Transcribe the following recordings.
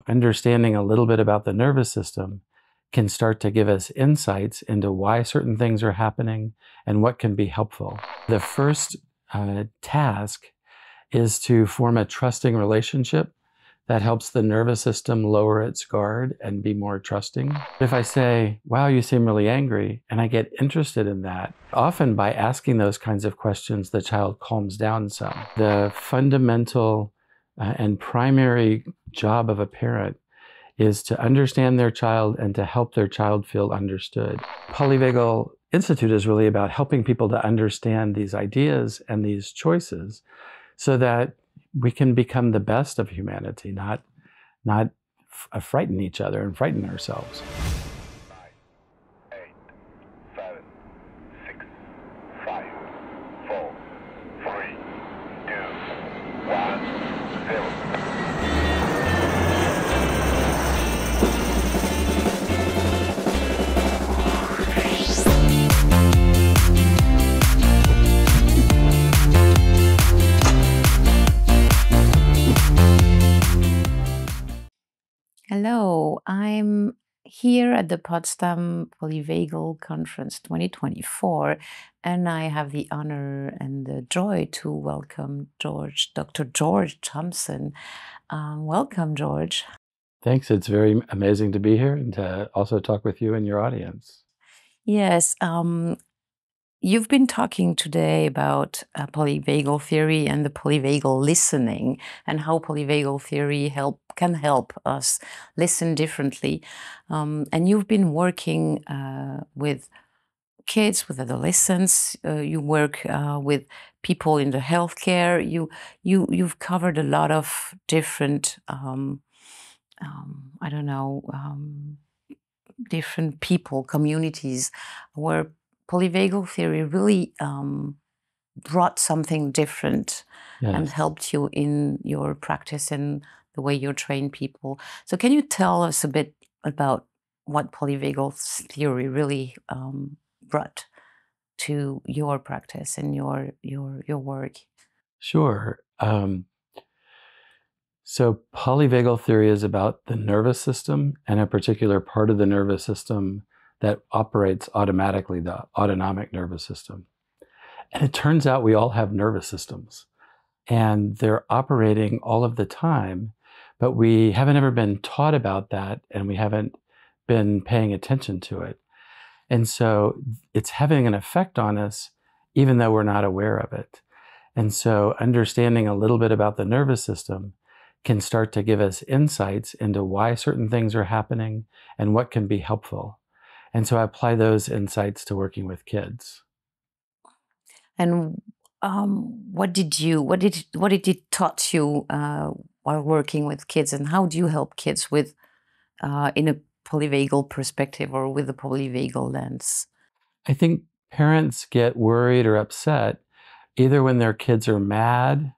understanding a little bit about the nervous system can start to give us insights into why certain things are happening and what can be helpful. The first task is to form a trusting relationship that helps the nervous system lower its guard and be more trusting. If I say, wow, you seem really angry, and I get interested in that, often by asking those kinds of questions, the child calms down some. The fundamental and primary job of a parent is to understand their child and to help their child feel understood. Polyvagal Institute is really about helping people to understand these ideas and these choices so that we can become the best of humanity, not frighten each other and frighten ourselves. 9, 8, 7, 6, 5, 4, 3, 2, 1, 0. Hello, I'm here at the Potsdam Polyvagal Conference 2024, and I have the honor and the joy to welcome Dr. George Thompson. Welcome, George. Thanks. It's very amazing to be here and to also talk with you and your audience. Yes, you've been talking today about polyvagal theory and the polyvagal listening and how polyvagal theory can help us listen differently. And you've been working with kids, with adolescents. You work with people in the healthcare. You've covered a lot of different, different people, communities where polyvagal theory really brought something different. Yes. And helped you in your practice and the way you train people. So can you tell us a bit about what polyvagal theory really brought to your practice and your work? Sure. So polyvagal theory is about the nervous system and a particular part of the nervous system that operates automatically, the autonomic nervous system. And it turns out we all have nervous systems and they're operating all of the time, but we haven't ever been taught about that and we haven't been paying attention to it. And so it's having an effect on us even though we're not aware of it. And so understanding a little bit about the nervous system can start to give us insights into why certain things are happening and what can be helpful. And so I apply those insights to working with kids. And what did it taught you while working with kids, and how do you help kids with in a polyvagal perspective or with a polyvagal lens? I think parents get worried or upset either when their kids are mad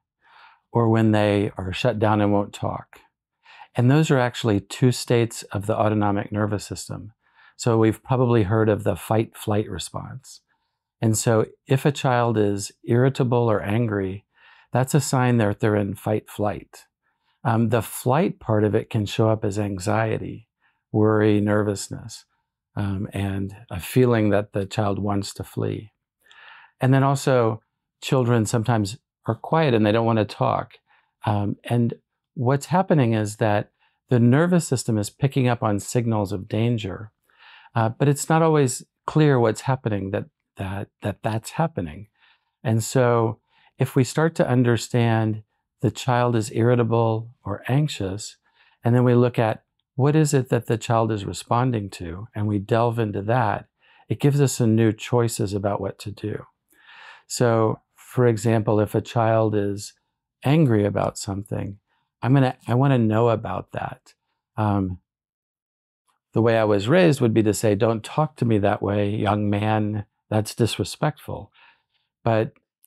or when they are shut down and won't talk. And those are actually two states of the autonomic nervous system. So we've probably heard of the fight-flight response. And so if a child is irritable or angry, that's a sign that they're in fight-flight. The flight part of it can show up as anxiety, worry, nervousness, and a feeling that the child wants to flee. And then also children sometimes are quiet and they don't want to talk. And what's happening is that the nervous system is picking up on signals of danger. But it's not always clear what's happening that's happening. And so if we start to understand the child is irritable or anxious, and then we look at what is it that the child is responding to, and we delve into that, it gives us some new choices about what to do. So for example, if a child is angry about something, I want to know about that. The way I was raised would be to say, don't talk to me that way, young man, that's disrespectful.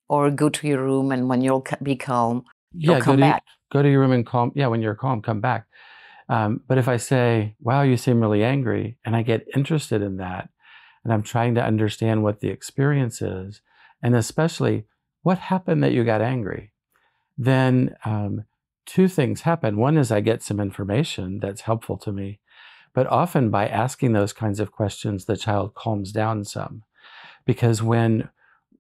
Or go to your room and when you'll be calm, you'll come back. Go to your room and calm. Yeah, when you're calm, come back. But if I say, wow, you seem really angry, and I get interested in that, and I'm trying to understand what the experience is, and especially what happened that you got angry, then two things happen. One is I get some information that's helpful to me, but often by asking those kinds of questions, the child calms down some. Because when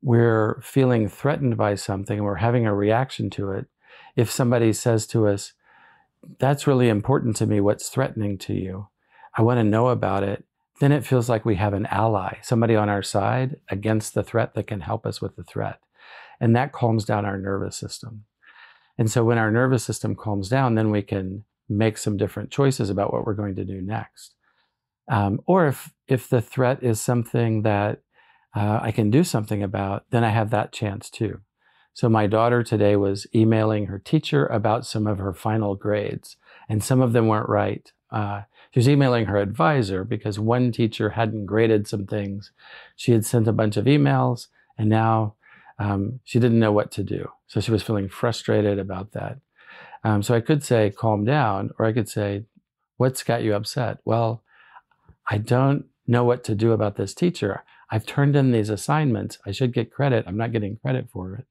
we're feeling threatened by something and we're having a reaction to it, if somebody says to us, that's really important to me, what's threatening to you, I want to know about it, then it feels like we have an ally, somebody on our side against the threat that can help us with the threat. And that calms down our nervous system. And so when our nervous system calms down, then we can make some different choices about what we're going to do next. Or if the threat is something that I can do something about, then I have that chance too. So my daughter today was emailing her teacher about some of her final grades, and some of them weren't right. She was emailing her advisor because one teacher hadn't graded some things. She had sent a bunch of emails, and now she didn't know what to do. So she was feeling frustrated about that. So I could say, calm down, or I could say, what's got you upset? Well, I don't know what to do about this teacher. I've turned in these assignments. I should get credit. I'm not getting credit for it.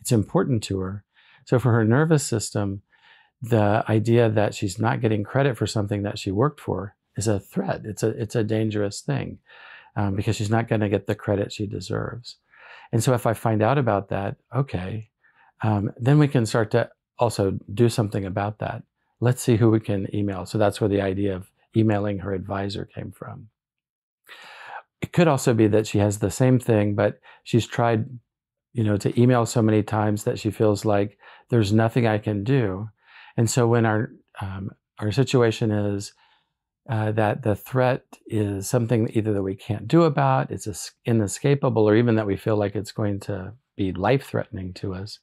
It's important to her. So for her nervous system, the idea that she's not getting credit for something that she worked for is a threat. It's a dangerous thing because she's not going to get the credit she deserves. And so if I find out about that, okay, then we can start to also do something about that. Let's see who we can email. So that's where the idea of emailing her advisor came from. It could also be that she has the same thing, but she's tried, to email so many times that she feels like there's nothing I can do. And so when our situation is that the threat is something either that we can't do about, it's inescapable, or even that we feel like it's going to be life-threatening to us,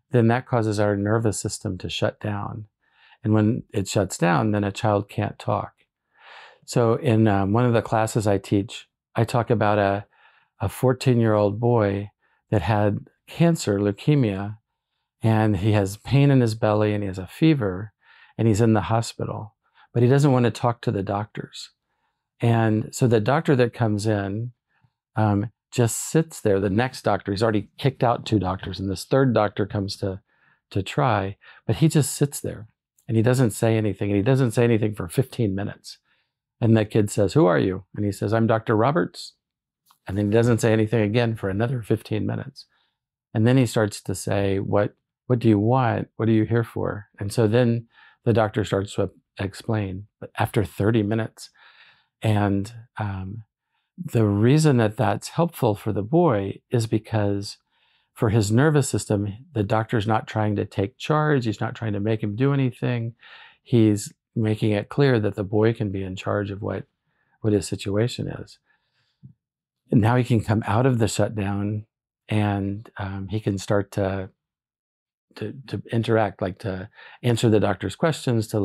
then that causes our nervous system to shut down. And when it shuts down, then a child can't talk. So in one of the classes I teach, I talk about a 14-year-old boy that had cancer, leukemia, and he has pain in his belly and he has a fever and he's in the hospital, but he doesn't want to talk to the doctors. And so the doctor that comes in just sits there. The next doctor, he's already kicked out 2 doctors, and this third doctor comes to try, but he just sits there and he doesn't say anything. And he doesn't say anything for 15 minutes. And the kid says, "Who are you?" And he says, "I'm Dr. Roberts." And then he doesn't say anything again for another 15 minutes. And then he starts to say, what do you want? What are you here for? And so then the doctor starts to explain, but after 30 minutes. And the reason that that's helpful for the boy is because for his nervous system, the doctor's not trying to take charge. He's not trying to make him do anything. He's making it clear that the boy can be in charge of what his situation is. And now he can come out of the shutdown, and he can start to interact, like to answer the doctor's questions, to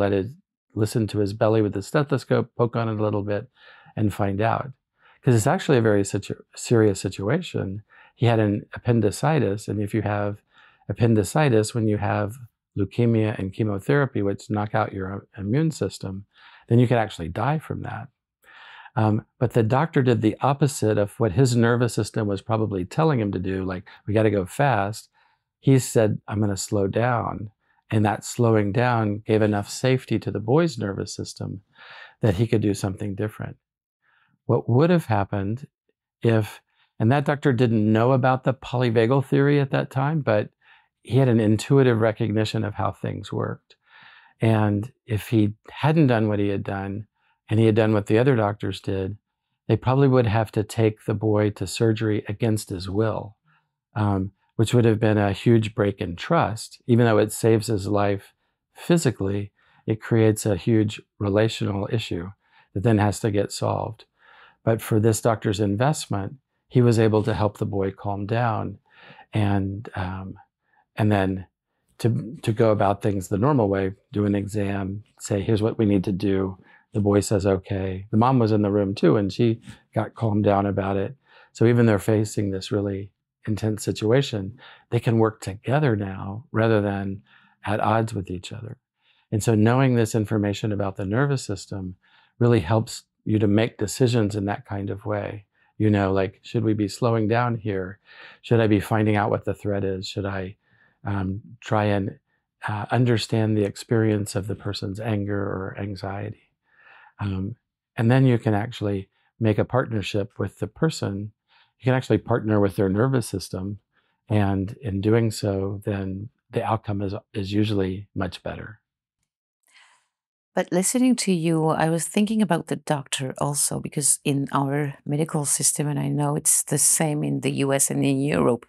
listen to his belly with the stethoscope, poke on it a little bit, and find out. Because it's actually a very serious situation. He had an appendicitis, and if you have appendicitis, when you have leukemia and chemotherapy, which knock out your immune system, then you can actually die from that. But the doctor did the opposite of what his nervous system was probably telling him to do, like, we got to go fast. He said, I'm going to slow down. And that slowing down gave enough safety to the boy's nervous system that he could do something different. What would have happened and that doctor didn't know about the polyvagal theory at that time, but he had an intuitive recognition of how things worked. And if he hadn't done what he had done, and he had done what the other doctors did, they probably would have to take the boy to surgery against his will, which would have been a huge break in trust. Even though it saves his life physically, it creates a huge relational issue that then has to get solved. But for this doctor's investment, he was able to help the boy calm down and then to go about things the normal way, do an exam, say, here's what we need to do. The boy says, okay. The mom was in the room too, and she got calmed down about it. So even they're facing this really intense situation, they can work together now rather than at odds with each other. And so knowing this information about the nervous system really helps you to make decisions in that kind of way. Like, should we be slowing down here? Should I be finding out what the threat is? Should I try and understand the experience of the person's anger or anxiety. And then you can actually make a partnership with the person. You can actually partner with their nervous system. And in doing so, then the outcome is usually much better. But listening to you, I was thinking about the doctor also, because in our medical system, and I know it's the same in the US and in Europe,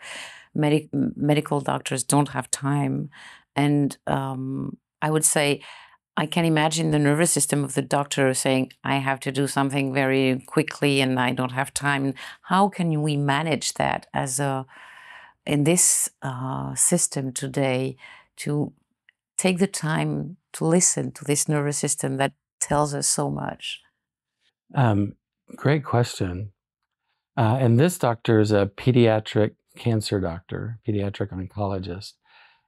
medical doctors don't have time. And I would say, I can imagine the nervous system of the doctor saying, I have to do something very quickly and I don't have time. How can we manage that in this system today, to take the time to listen to this nervous system that tells us so much? Great question. And this doctor is a pediatric cancer doctor, pediatric oncologist,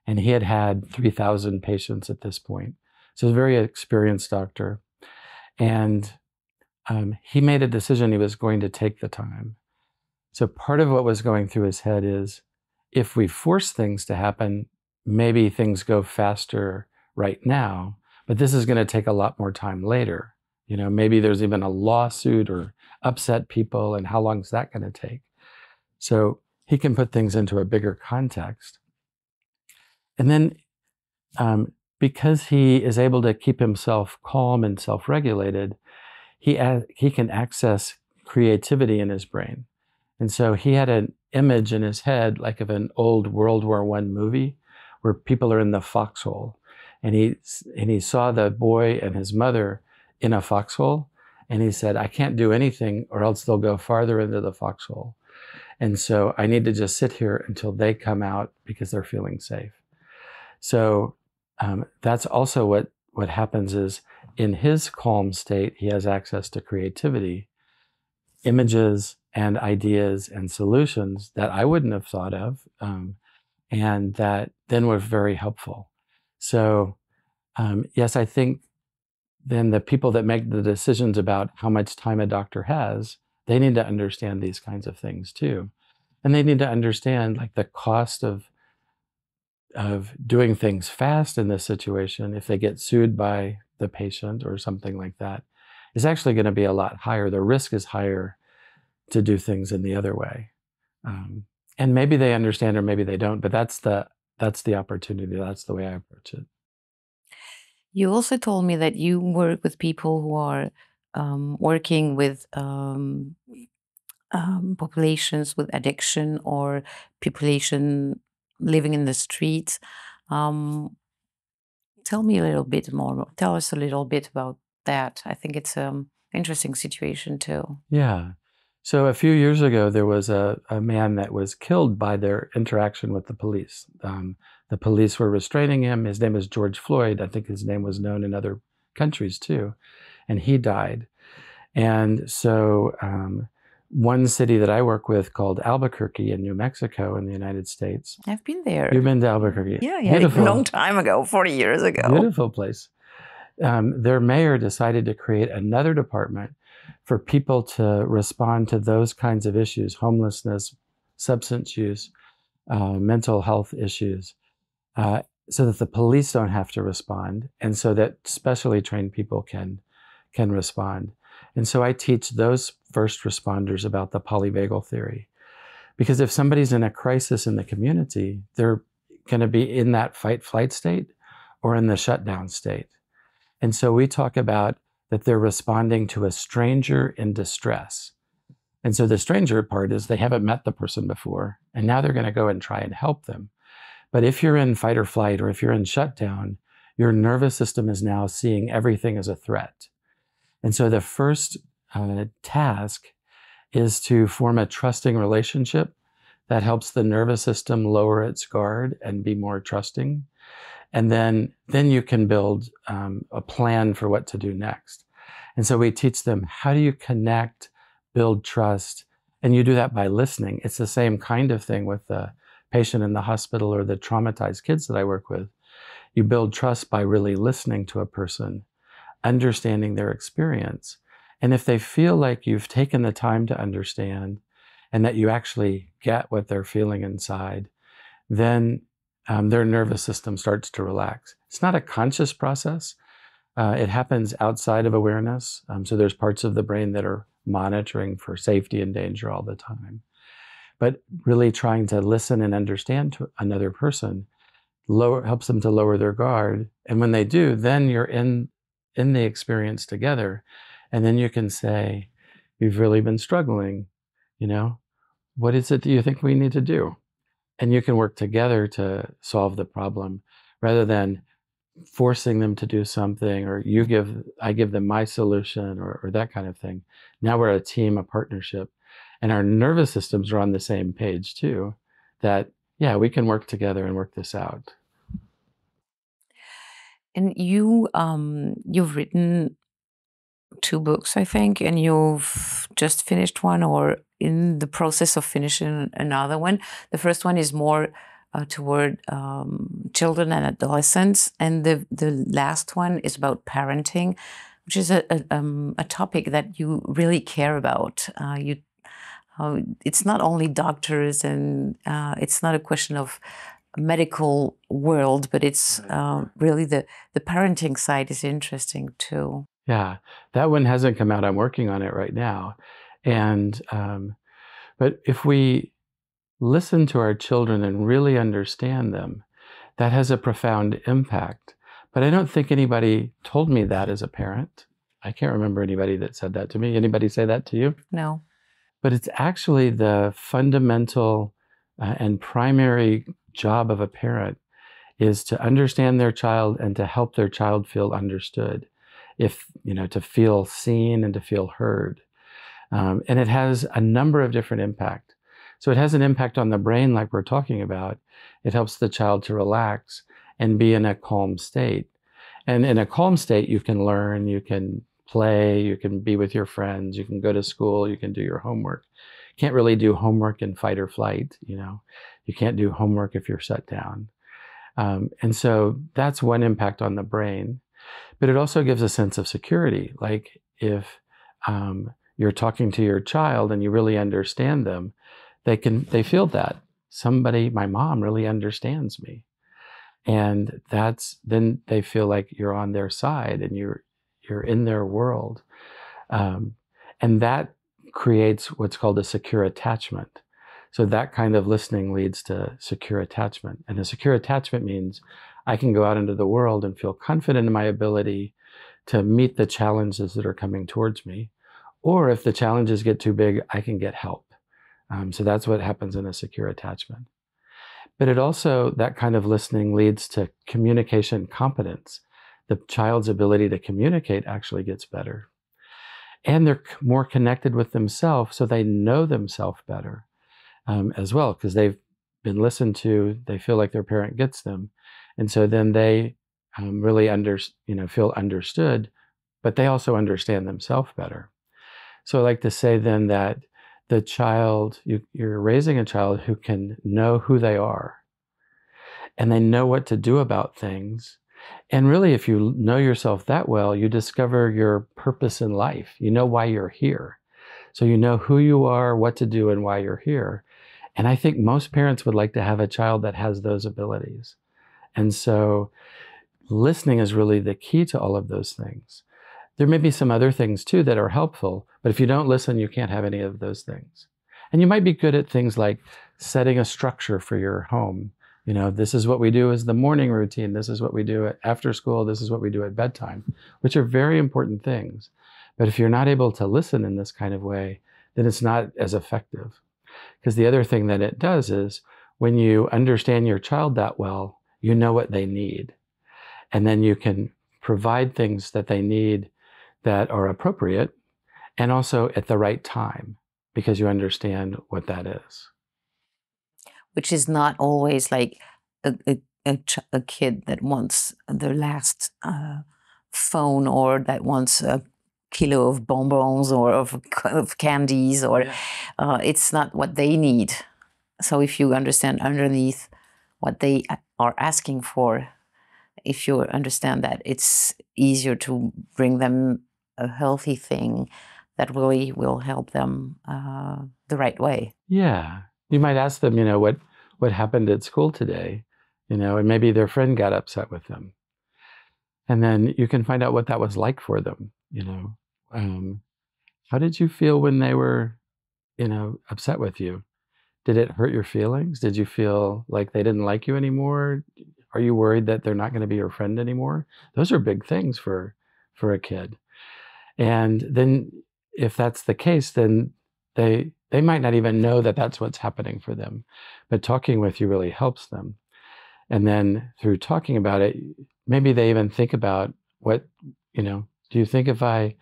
and he had had 3,000 patients at this point. So he's a very experienced doctor. And he made a decision he was going to take the time. So part of what was going through his head is, if we force things to happen, maybe things go faster right now, but this is going to take a lot more time later. Maybe there's even a lawsuit or upset people, and how long is that going to take? So he can put things into a bigger context. And then because he is able to keep himself calm and self-regulated, he can access creativity in his brain. And so he had an image in his head, like of an old World War I movie, where people are in the foxhole. And he saw the boy and his mother in a foxhole. And he said, I can't do anything or else they'll go farther into the foxhole. And so I need to just sit here until they come out because they're feeling safe. So that's also what happens is, in his calm state, he has access to creativity, images and ideas and solutions that I wouldn't have thought of, and that then were very helpful. So yes, I think then the people that make the decisions about how much time a doctor has, they need to understand these kinds of things too. And they need to understand, like, the cost of doing things fast in this situation, if they get sued by the patient or something like that, is actually going to be a lot higher. The risk is higher to do things in the other way. And maybe they understand or maybe they don't, but that's the opportunity. That's the way I approach it. You also told me that you work with people who are working with populations with addiction, or population living in the streets. Tell me a little bit more. Tell us a little bit about that. I think it's an interesting situation too. Yeah. So a few years ago, there was a man that was killed by their interaction with the police. The police were restraining him. His name is George Floyd. I think his name was known in other countries too. And he died. And so one city that I work with, called Albuquerque in New Mexico in the United States. I've been there. You've been to Albuquerque? Yeah, Beautiful. a long time ago, 40 years ago. Beautiful place. Their mayor decided to create another department for people to respond to those kinds of issues: homelessness, substance use, mental health issues, so that the police don't have to respond, and so that specially trained people can respond. And so I teach those first responders about the polyvagal theory, because if somebody's in a crisis in the community, they're going to be in that fight-flight state or in the shutdown state. And so we talk about that they're responding to a stranger in distress. And so the stranger part is they haven't met the person before, and now they're going to go and try and help them. But if you're in fight or flight, or if you're in shutdown, your nervous system is now seeing everything as a threat. And so the first task is to form a trusting relationship that helps the nervous system lower its guard and be more trusting. And then you can build a plan for what to do next. And so we teach them, how do you connect, build trust? And you do that by listening. It's the same kind of thing with the patient in the hospital or the traumatized kids that I work with. You build trust by really listening to a person, understanding their experience. And if they feel like you've taken the time to understand and that you actually get what they're feeling inside, then their nervous system starts to relax. It's not a conscious process. It happens outside of awareness. So there's parts of the brain that are monitoring for safety and danger all the time. But really trying to listen and understand to another person helps them to lower their guard. And when they do, then you're in the experience together. And then you can say, you've really been struggling, what is it that you think we need to do? And you can work together to solve the problem rather than forcing them to do something, or I give them my solution, or that kind of thing. Now we're a team, a partnership, and our nervous systems are on the same page too, that, yeah, we can work together and work this out. And you've written 2 books, I think, and you've just finished one or in the process of finishing another one. The first one is more toward children and adolescents, and the last one is about parenting, which is a topic that you really care about. It's not only doctors, and it's not a question of medical world, but it's really the parenting side is interesting too. Yeah, that one hasn't come out. I'm working on it right now. And but if we listen to our children and really understand them, that has a profound impact. But I don't think anybody told me that as a parent. I can't remember anybody that said that to me. Anybody say that to you? No. But it's actually the fundamental and primary job of a parent is to understand their child and to help their child feel understood, to feel seen and to feel heard. And it has a number of different impacts. So it has an impact on the brain like we're talking about. It helps the child to relax and be in a calm state. And in a calm state, you can learn, you can play, you can be with your friends, you can go to school, you can do your homework. You can't really do homework in fight or flight, You can't do homework if you're shut down. And so that's one impact on the brain. But it also gives a sense of security. Like if you're talking to your child and you really understand them, they feel that my mom really understands me. And then they feel like you're on their side and you're in their world. And that creates what's called a secure attachment. So that kind of listening leads to secure attachment. And a secure attachment means I can go out into the world and feel confident in my ability to meet the challenges that are coming towards me. Or if the challenges get too big, I can get help. So that's what happens in a secure attachment. But it also, that kind of listening leads to communication competence. The child's ability to communicate actually gets better. And they're more connected with themselves, so they know themselves better as well, because they've been listened to, they feel like their parent gets them. And so then they really feel understood, but they also understand themselves better. So I like to say then that the child, you're raising a child who can know who they are, and they know what to do about things. And really, if you know yourself that well, you discover your purpose in life. You know why you're here. So you know who you are, what to do, and why you're here. And I think most parents would like to have a child that has those abilities. And so listening is really the key to all of those things. There may be some other things too that are helpful, but if you don't listen, you can't have any of those things. And you might be good at things like setting a structure for your home. This is what we do as the morning routine. This is what we do after school. This is what we do at bedtime, which are very important things. But if you're not able to listen in this kind of way, then it's not as effective. Because the other thing that it does is when you understand your child that well, you know what they need. And then you can provide things that they need that are appropriate and also at the right time, because you understand what that is. Which is not always like a kid that wants the last phone, or that wants a kilo of bonbons or of candies, or it's not what they need. So if you understand underneath what they are asking for, if you understand that, it's easier to bring them a healthy thing that really will help them the right way. Yeah. You might ask them, what happened at school today? and maybe their friend got upset with them. And then you can find out what that was like for them, How did you feel when they were, upset with you? Did it hurt your feelings? Did you feel like they didn't like you anymore? Are you worried that they're not going to be your friend anymore? Those are big things for a kid. And then if that's the case, then they might not even know that that's what's happening for them. But talking with you really helps them. And then through talking about it, maybe they even think about do you think if I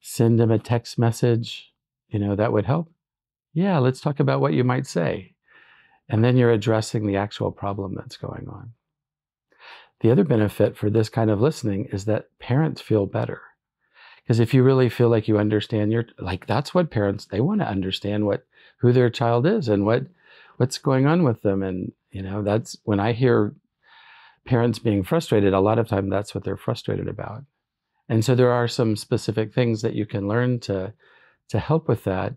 send them a text message, that would help? Yeah, let's talk about what you might say. And then you're addressing the actual problem that's going on. The other benefit for this kind of listening is that parents feel better. Because if you really feel like you understand that's what parents, they want to understand who their child is and what's going on with them. And, that's when I hear parents being frustrated, a lot of time that's what they're frustrated about. And so there are some specific things that you can learn to help with that.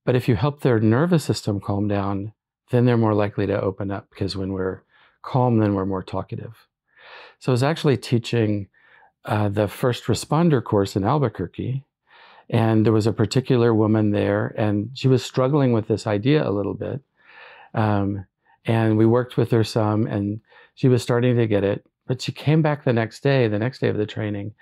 But if you help their nervous system calm down, then they're more likely to open up, because when we're calm, then we're more talkative. So I was actually teaching the first responder course in Albuquerque, and there was a particular woman there, and she was struggling with this idea a little bit. And we worked with her some, and she was starting to get it. But she came back the next day of the training,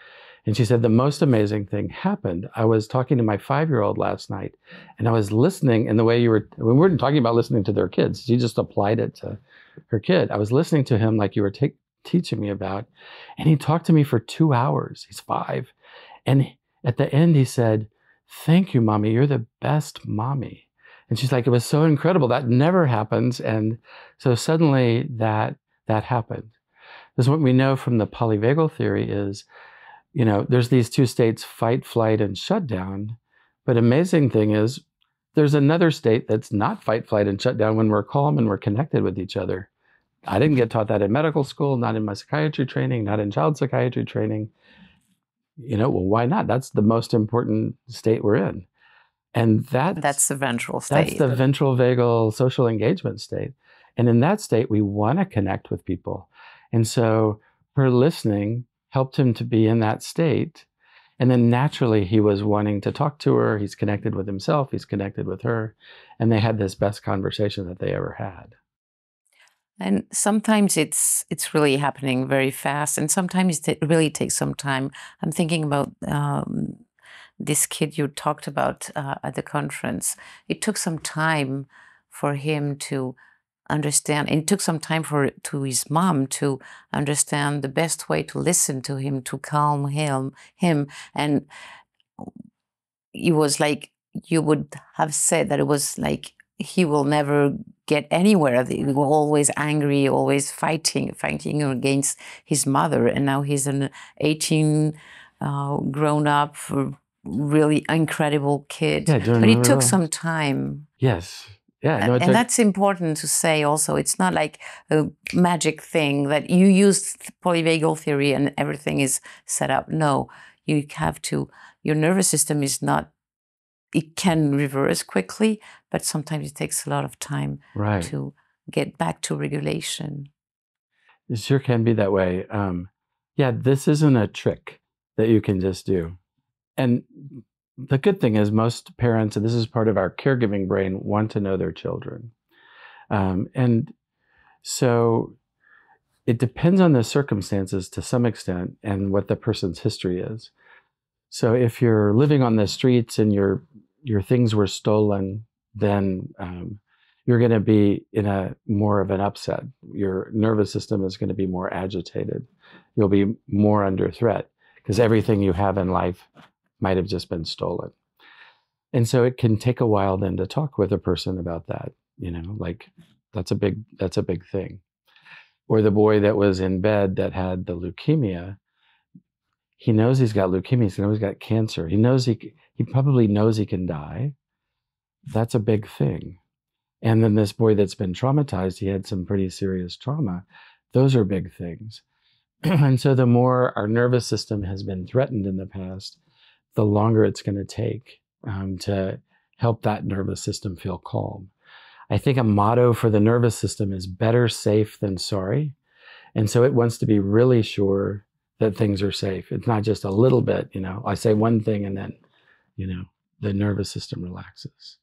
and she said, the most amazing thing happened. I was talking to my 5-year-old last night, and I was listening in the way we weren't talking about listening to their kids. She just applied it to her kid. I was listening to him like you were teaching me about, and he talked to me for 2 hours. He's 5. And at the end, he said, thank you, Mommy. You're the best mommy. And she's like, it was so incredible. That never happens. And so suddenly that happened. Because what we know from the polyvagal theory is, there's these 2 states, fight, flight, and shutdown. But amazing thing is, there's another state that's not fight, flight, and shutdown when we're calm and we're connected with each other. I didn't get taught that in medical school, not in my psychiatry training, not in child psychiatry training. Well, why not? That's the most important state we're in. And that's the ventral state. That's the ventral vagal social engagement state. And in that state, we want to connect with people. And so her listening helped him to be in that state. And then naturally, he was wanting to talk to her. He's connected with himself. He's connected with her. And they had this best conversation that they ever had. And sometimes it's really happening very fast. And sometimes it really takes some time. I'm thinking about this kid you talked about at the conference. It took some time for him to understand, and it took some time to his mom to understand the best way to listen to him, to calm him. And it was like, you would have said that it was like he will never get anywhere. He was always angry, always fighting against his mother. And now he's an 18 grown up, really incredible kid. Yeah, but it took some time. Yes. Yeah, no, and that's important to say also. It's not like a magic thing that you use polyvagal theory and everything is set up. No, you have to, your nervous system is not, it can reverse quickly, but sometimes it takes a lot of time to get back to regulation. It sure can be that way. Yeah, this isn't a trick that you can just do. And the good thing is most parents, and this is part of our caregiving brain, want to know their children. And so it depends on the circumstances to some extent and what the person's history is. So if you're living on the streets and your things were stolen, then you're going to be in more of an upset. Your nervous system is going to be more agitated. You'll be more under threat because everything you have in life might have just been stolen. And so it can take a while then to talk with a person about that, like that's a big thing. Or the boy that was in bed that had the leukemia, he knows he's got leukemia, he knows he's got cancer. He knows he probably knows he can die. That's a big thing. And then this boy that's been traumatized, he had some pretty serious trauma. Those are big things. And so the more our nervous system has been threatened in the past, the longer it's going to take to help that nervous system feel calm. I think a motto for the nervous system is better safe than sorry. And so it wants to be really sure that things are safe. It's not just a little bit, I say one thing and then, the nervous system relaxes.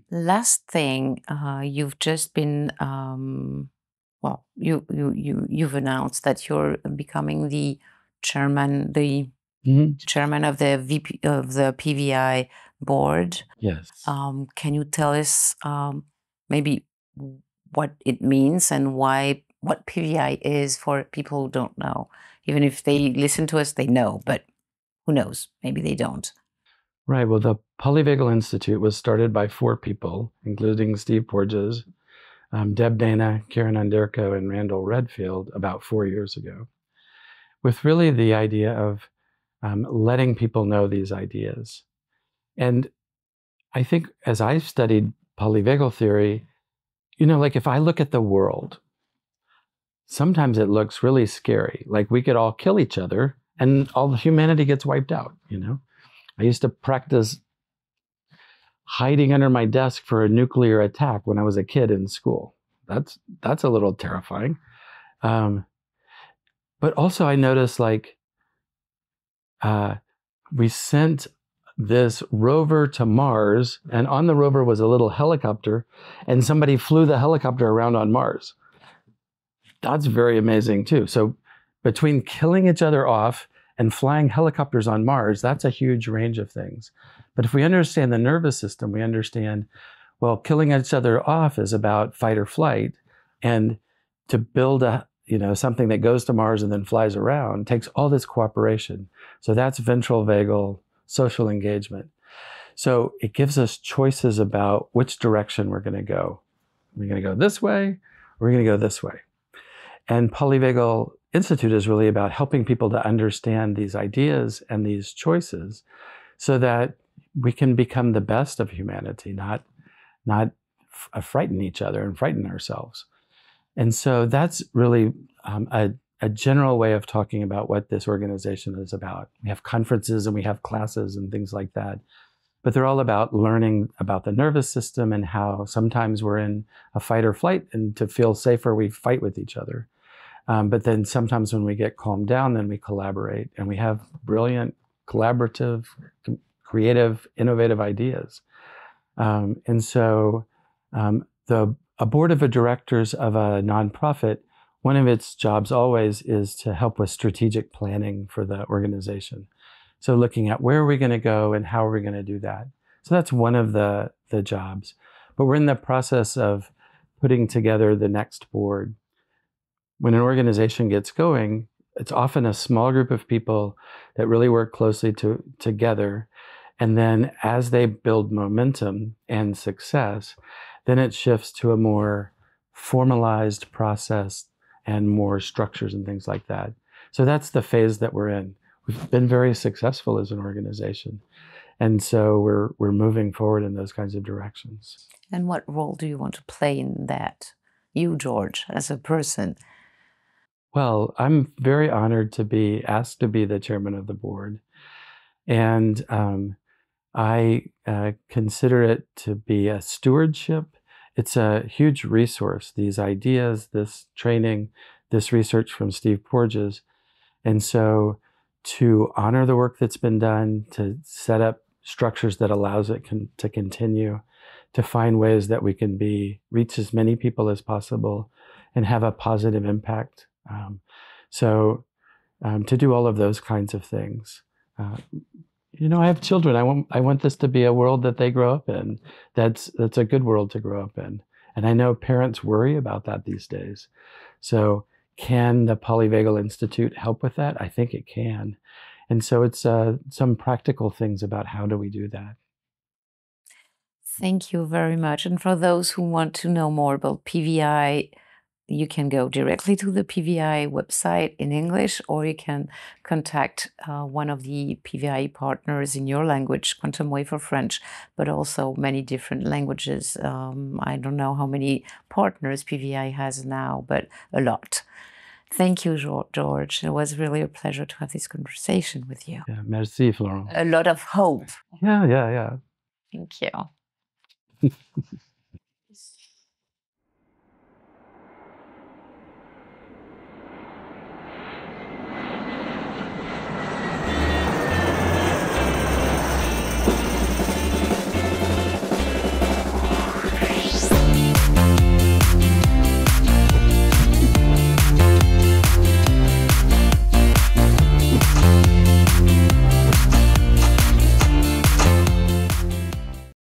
Last thing, you've just been, you've announced that you're becoming the chairman, chairman of the VP of the PVI board. Yes. Can you tell us maybe what it means and what PVI is for people who don't know? Even if they listen to us, they know, but who knows? Maybe they don't. Right. Well, the Polyvagal Institute was started by 4 people, including Steve Porges, Deb Dana, Karen Underko, and Randall Redfield about 4 years ago, with really the idea of letting people know these ideas. And I think as I've studied polyvagal theory, like if I look at the world, sometimes it looks really scary. Like we could all kill each other and all humanity gets wiped out, I used to practice hiding under my desk for a nuclear attack when I was a kid in school. That's a little terrifying. But also I noticed we sent this rover to Mars, and on the rover was a little helicopter, and somebody flew the helicopter around on Mars. That's very amazing too. So between killing each other off and flying helicopters on Mars, that's a huge range of things. But if we understand the nervous system, we understand, well, killing each other off is about fight or flight. And to build something that goes to Mars and then flies around takes all this cooperation. So that's ventral vagal social engagement. So it gives us choices about which direction we're going to go. We're going to go this way, or we're going to go this way. And Polyvagal Institute is really about helping people to understand these ideas and these choices so that we can become the best of humanity, not frighten each other and frighten ourselves. And so that's really a general way of talking about what this organization is about. We have conferences and we have classes and things like that, but they're all about learning about the nervous system and how sometimes we're in a fight or flight, and to feel safer, we fight with each other. But then sometimes when we get calmed down, then we collaborate, and we have brilliant, collaborative, creative, innovative ideas. And so a board of directors of a nonprofit, one of its jobs always is to help with strategic planning for the organization. So looking at where are we going to go and how are we going to do that. So that's one of the jobs. But we're in the process of putting together the next board. When an organization gets going, it's often a small group of people that really work closely together. And then as they build momentum and success, then it shifts to a more formalized process and more structures and things like that. So that's the phase that we're in. We've been very successful as an organization. And so we're moving forward in those kinds of directions. And what role do you want to play in that? You, George, as a person. Well, I'm very honored to be asked to be the chairman of the board. And I consider it to be a stewardship. It's a huge resource, these ideas, this training, this research from Steve Porges. And so to honor the work that's been done, to set up structures that allows it to continue, to find ways that we can reach as many people as possible and have a positive impact. To do all of those kinds of things. I have children. I want this to be a world that they grow up in. That's a good world to grow up in. And I know parents worry about that these days. So can the Polyvagal Institute help with that? I think it can. And so it's some practical things about how do we do that. Thank you very much. And for those who want to know more about PVI, you can go directly to the PVI website in English, or you can contact one of the PVI partners in your language, Quantum Way for French, but also many different languages. I don't know how many partners PVI has now, but a lot. Thank you, George. It was really a pleasure to have this conversation with you. Yeah, merci, Florence. A lot of hope. Yeah. Thank you.